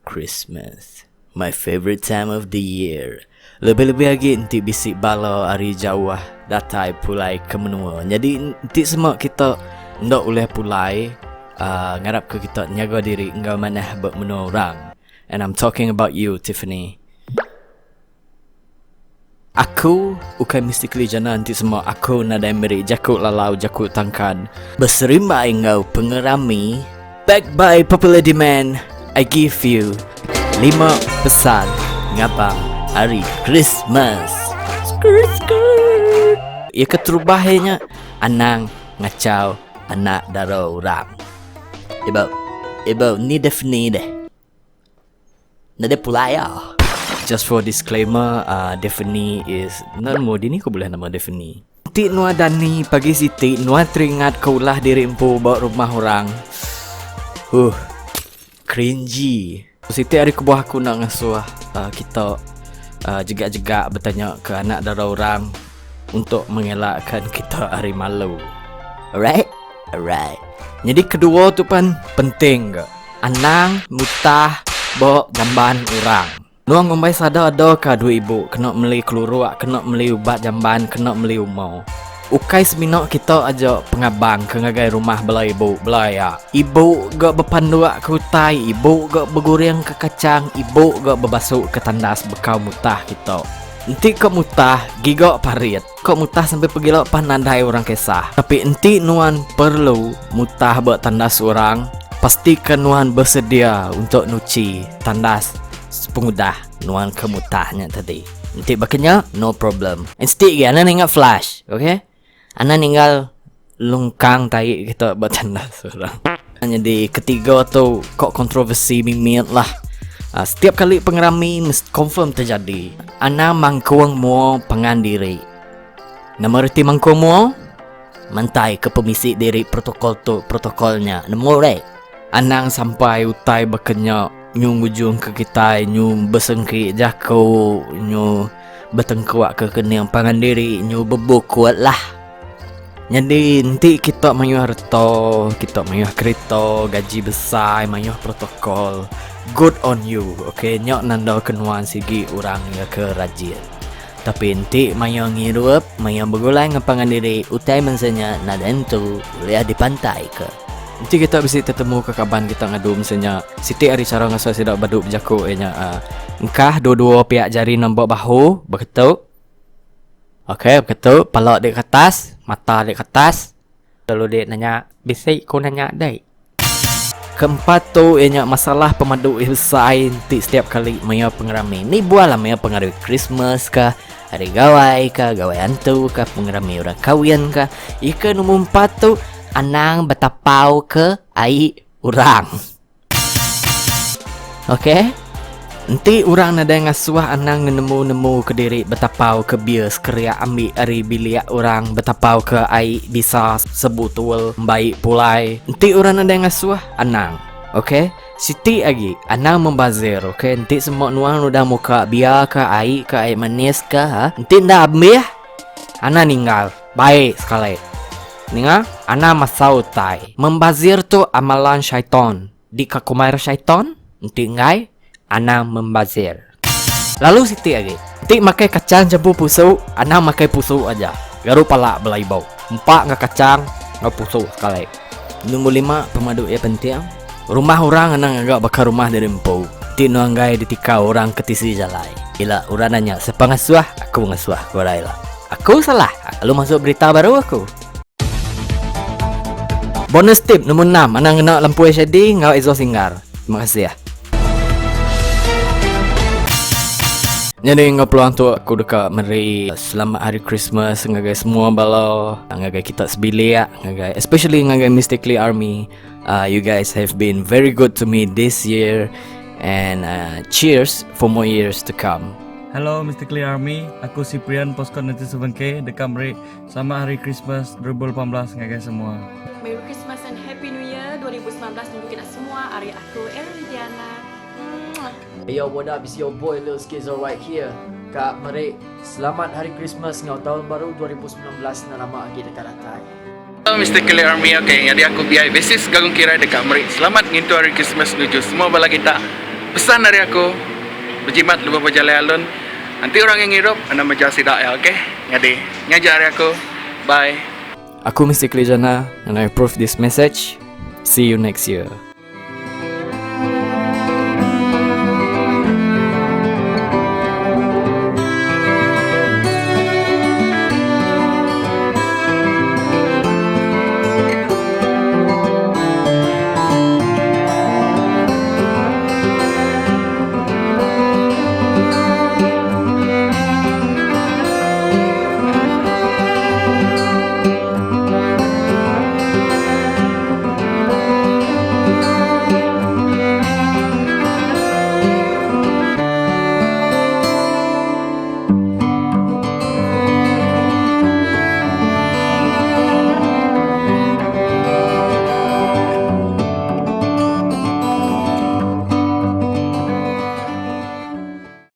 Christmas, my favorite time of the year. Lebih-lebih lagi nanti bisik bala hari jauh datai pulai ke menua. Jadi nanti semua kita ndak boleh pulai ngarap ke kita nyaga diri engkau mana buat menua orang. And I'm talking about you, Tiffany. Aku bukan mystically jana nanti semua. Aku nadai meri jakut lalau jakut tangkan berserimba engkau pengerami. Backed by popular demand, I give you 5 pesan ngabang hari Christmas. Ya keterubahnya anang ngacau anak dara orang. Ibu ni Daphne deh. Nade pulai ya. Just for disclaimer, Daphne is nama dia ni kau boleh nama Daphne. Ti nuah Dani pagi Siti nuah teringat kaulah diri empu bawa rumah orang. Cringy. Siti hari kebuah aku nak ngasuh kita jegak-jegak bertanya ke anak dara orang untuk mengelakkan kita hari malu. Alright. Jadi kedua tu pun penting ke? Anang mutah bawa jamban orang. Nuang ngombai sadar ada ke dua ibu kena beli keluruak, kena beli ubat jamban, kena beli umau. Ukai seminok kita aja pengabang ke ngagai rumah belah ibu belaya. Ibu gak berpanduak ke hutai, ibu gak berguriang ke kacang, ibu gak berbasuk ke tandas bekau mutah kita. Nanti kau mutah gigak parit, kau mutah sampai pergi lak panandai orang kisah. Tapi nanti nuan perlu mutah buat tandas orang, pastikan nuan bersedia untuk nuci tandas pengudah nuan kemutahnya tadi. Nanti bakanya no problem. And stick ya, anak ingat flash, okay? Anak tinggal lungkang tai kita buat tandas orang. Jadi ketiga tu kok kontroversi mimit lah. Setiap kali pengerami mesti confirm terjadi. Ana mangkuang mo pengandiri. Nama reti mangkuang mo mantai ke pemisi diri protokolnya. Nemu rek. Anang sampai utai berkenyak nyu ngujung ke kita, nyu bersengki jako, nyu bertengkuak ke kening pengandiri, nyu bebuk kuat lah. Jadi nanti kita mayuh harta, kita mayuh kereta, gaji besar, mayuh protokol. Good on you, okay? Nyok nanda kenuan sigi orang ya ke rajin. Tapi nanti mayuh ngirup, mayuh bergulai ngapangan diri, utai mensanya nada entu, boleh di pantai ke. Nanti kita bisa ketemu ke kaban kita ngadu misalnya Siti hari cara ngasuh sidak baduk berjaku engkah dua-dua pihak jari nombok bahu berketuk. Okay, berketuk, palak di atas, mata di atas. Lalu dia nanya, bisik kau nanya dai. Keempat tu masalah pemadu besar nanti setiap kali maya pengerami. Ni buahlah maya pengaruh Christmas kah, hari gawai kah, gawai antu kah, pengerami orang kawian kah. Ika nombor 4 tu anang betapau ke air orang. Okay? Nanti orang nada ngasuh anang nemu-nemu ke diri betapau ke bias keria ambil ari biliak orang betapau ke air bisa sebutul baik pulai. Nanti orang nada ngasuh anang. Okay? Siti lagi anang membazir. Okay? Nanti semua nuang udah muka biar ke air manis ke ha? Nanti ndak ambil anang ninggal. Baik sekali. Ninga, ana masau tai. Membazir tu amalan syaitan. Di kakumair syaitan, nanti ngai, ana membazir. Lalu Siti lagi. Nanti makai kacang jambu pusuk, ana makai pusuk aja. Garu pala belai bau. 4 ngak kacang, ngak pusuk sekali. Nombor 5 pemadu ya penting. Rumah orang ana agak bakar rumah dari empu. Nanti nuanggai ditika orang ketisi jalai. Ila orang nanya, siapa ngasuh? Aku ngasuh. Gorai lah. Aku salah. Lalu masuk berita baru aku. Bonus tip nombor 6, anang kena lampu HD ngau exhaust singgar. Terima kasih ya. Jadi ngau peluang tu aku dekat meri selamat hari Christmas ngagai semua bala, ngagai kita sebilik, ngagai especially ngagai Mystically Army. You guys have been very good to me this year and cheers for more years to come. Hello Mystically Army, aku Cyprian Poskon 97K dekat meri selamat hari Christmas 2018 ngagai semua. Merry Christmas and Happy New Year 2019 untuk kita semua. Ari aku Erliana. Hey yo, what up? It's your boy Lil Schizo right here. Kak Mari, selamat hari Christmas ngau tahun baru 2019 na lama lagi dekat datang. Hello Mr. Kelly Army. Okay, jadi aku biaya basis gagung kira dekat Amrik. Selamat ngintu hari Christmas nuju. Semua bala kita. Pesan dari aku. Berjimat lupa berjalan alun. Nanti orang yang hidup anda menjauh sidak ya, okay? Jadi, ngajak hari aku. Bye. Aku Mr. Klijana and I approve this message. See you next year.